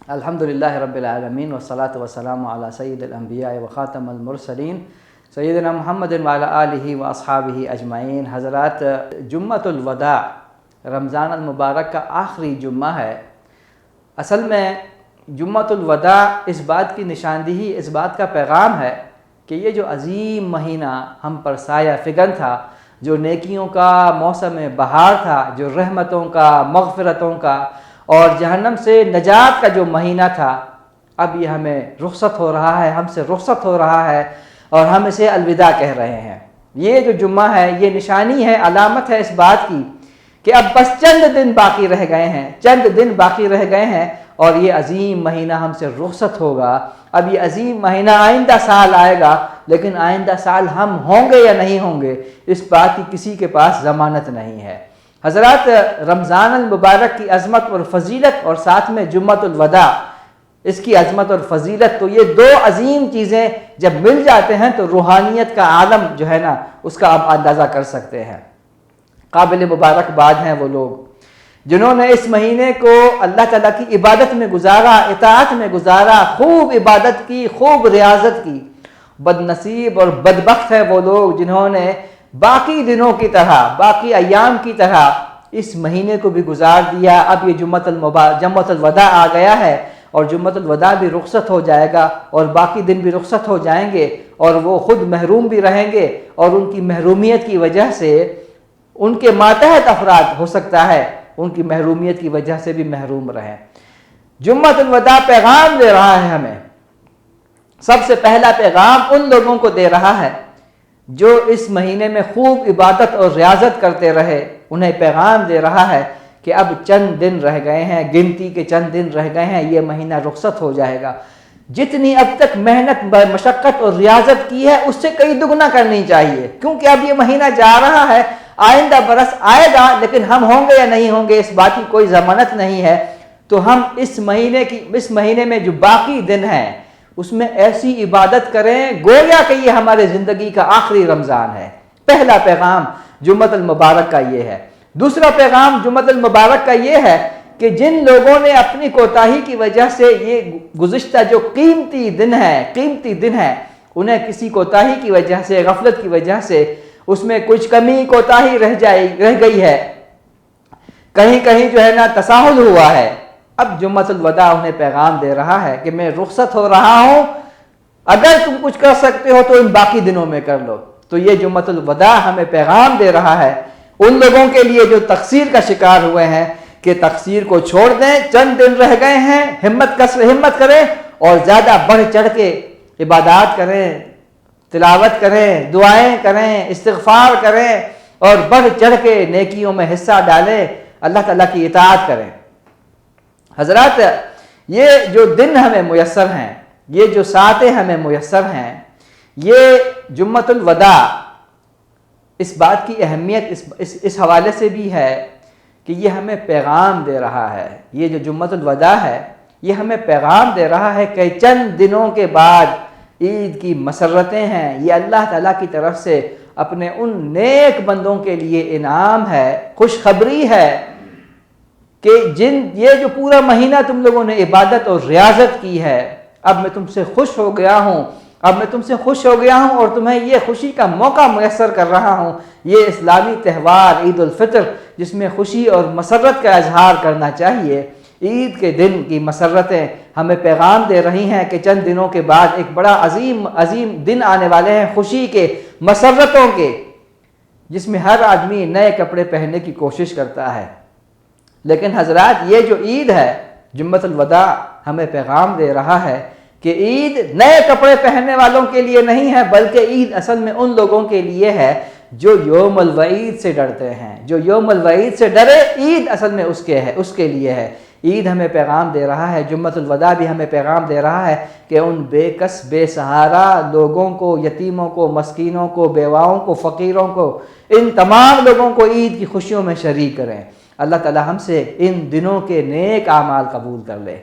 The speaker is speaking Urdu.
الحمدللہ رب العالمین والصلاة والسلام علی سید الانبیاء وخاتم المرسلین سیدنا محمد وعلی آلہ واصحابہ اجمعین۔ حضرات، جمعۃ الوداع رمضان المبارک کا آخری جمعہ ہے۔ اصل میں جمعۃ الوداع اس بات کی نشاندہی، اس بات کا پیغام ہے کہ یہ جو عظیم مہینہ ہم پر سایہ فگن تھا، جو نیکیوں کا موسم بہار تھا، جو رحمتوں کا، مغفرتوں کا اور جہنم سے نجات کا جو مہینہ تھا، اب یہ ہمیں رخصت ہو رہا ہے، ہم سے رخصت ہو رہا ہے اور ہم اسے الوداع کہہ رہے ہیں۔ یہ جو جمعہ ہے یہ نشانی ہے، علامت ہے اس بات کی کہ اب بس چند دن باقی رہ گئے ہیں، چند دن باقی رہ گئے ہیں اور یہ عظیم مہینہ ہم سے رخصت ہوگا۔ اب یہ عظیم مہینہ آئندہ سال آئے گا، لیکن آئندہ سال ہم ہوں گے یا نہیں ہوں گے اس بات کی کسی کے پاس ضمانت نہیں ہے۔ حضرات، رمضان المبارک کی عظمت اور فضیلت اور ساتھ میں جمعۃ الوداع، اس کی عظمت اور فضیلت، تو یہ دو عظیم چیزیں جب مل جاتے ہیں تو روحانیت کا عالم جو ہے نا اس کا آپ اندازہ کر سکتے ہیں۔ قابل مبارکباد ہیں وہ لوگ جنہوں نے اس مہینے کو اللہ تعالیٰ کی عبادت میں گزارا، اطاعت میں گزارا، خوب عبادت کی، خوب ریاضت کی۔ بد نصیب اور بدبخت ہیں وہ لوگ جنہوں نے باقی دنوں کی طرح، باقی ایام کی طرح اس مہینے کو بھی گزار دیا۔ اب یہ جمعۃ الوداع آ گیا ہے اور جمعۃ الوداع بھی رخصت ہو جائے گا اور باقی دن بھی رخصت ہو جائیں گے اور وہ خود محروم بھی رہیں گے اور ان کی محرومیت کی وجہ سے ان کے ماتحت افراد ہو سکتا ہے ان کی محرومیت کی وجہ سے بھی محروم رہیں۔ جمعۃ الوداع پیغام دے رہا ہے ہمیں۔ سب سے پہلا پیغام ان لوگوں کو دے رہا ہے جو اس مہینے میں خوب عبادت اور ریاضت کرتے رہے، انہیں پیغام دے رہا ہے کہ اب چند دن رہ گئے ہیں، گنتی کے چند دن رہ گئے ہیں، یہ مہینہ رخصت ہو جائے گا۔ جتنی اب تک محنت، مشقت اور ریاضت کی ہے اس سے کئی دگنا کرنی چاہیے، کیونکہ اب یہ مہینہ جا رہا ہے، آئندہ برس آئے گا لیکن ہم ہوں گے یا نہیں ہوں گے اس بات کی کوئی ضمانت نہیں ہے۔ تو ہم اس مہینے میں جو باقی دن ہیں اس میں ایسی عبادت کریں گویا کہ یہ ہمارے زندگی کا آخری رمضان ہے۔ پہلا پیغام جمعۃ المبارک کا یہ ہے۔ دوسرا پیغام جمعۃ المبارک کا یہ ہے کہ جن لوگوں نے اپنی کوتاہی کی وجہ سے یہ گزشتہ جو قیمتی دن ہے انہیں کسی کوتاہی کی وجہ سے، غفلت کی وجہ سے اس میں کچھ کمی کوتاہی رہ گئی ہے، کہیں جو ہے نا تساہل ہوا ہے، اب جمعۃ الوداع انہیں پیغام دے رہا ہے کہ میں رخصت ہو رہا ہوں، اگر تم کچھ کر سکتے ہو تو ان باقی دنوں میں کر لو۔ تو یہ جمعۃ الوداع ہمیں پیغام دے رہا ہے ان لوگوں کے لیے جو تقصیر کا شکار ہوئے ہیں کہ تقصیر کو چھوڑ دیں، چند دن رہ گئے ہیں، ہمت کریں اور زیادہ بڑھ چڑھ کے عبادات کریں، تلاوت کریں، دعائیں کریں، استغفار کریں اور بڑھ چڑھ کے نیکیوں میں حصہ ڈالیں، اللہ تعالیٰ کی اطاعت کریں۔ حضرات، یہ جو دن ہمیں میسر ہیں، یہ جو ساعتیں ہمیں میسر ہیں، یہ جمعۃ الوداع اس بات کی اہمیت اس حوالے سے بھی ہے کہ یہ ہمیں پیغام دے رہا ہے۔ یہ جو جمعۃ الوداع ہے یہ ہمیں پیغام دے رہا ہے کہ چند دنوں کے بعد عید کی مسرتیں ہیں، یہ اللہ تعالیٰ کی طرف سے اپنے ان نیک بندوں کے لیے انعام ہے، خوشخبری ہے کہ یہ جو پورا مہینہ تم لوگوں نے عبادت اور ریاضت کی ہے، اب میں تم سے خوش ہو گیا ہوں، اور تمہیں یہ خوشی کا موقع میسر کر رہا ہوں۔ یہ اسلامی تہوار عید الفطر جس میں خوشی اور مسرت کا اظہار کرنا چاہیے، عید کے دن کی مسرتیں ہمیں پیغام دے رہی ہیں کہ چند دنوں کے بعد ایک بڑا عظیم دن آنے والے ہیں، خوشی کے، مسرتوں کے، جس میں ہر آدمی نئے کپڑے پہننے کی کوشش کرتا ہے۔ لیکن حضرات، یہ جو عید ہے جمعۃ الوداع ہمیں پیغام دے رہا ہے کہ عید نئے کپڑے پہننے والوں کے لیے نہیں ہے، بلکہ عید اصل میں ان لوگوں کے لیے ہے جو یوم الوعید سے ڈرتے ہیں۔ جو یوم الوعید سے ڈرے، عید اصل میں اس کے لیے ہے۔ عید ہمیں پیغام دے رہا ہے، جمعۃ الوداع بھی ہمیں پیغام دے رہا ہے کہ ان بے کس بے سہارا لوگوں کو، یتیموں کو، مسکینوں کو، بیواؤں کو، فقیروں کو، ان تمام لوگوں کو عید کی خوشیوں میں شریک کریں۔ اللہ تعالی ہم سے ان دنوں کے نیک اعمال قبول کر لے۔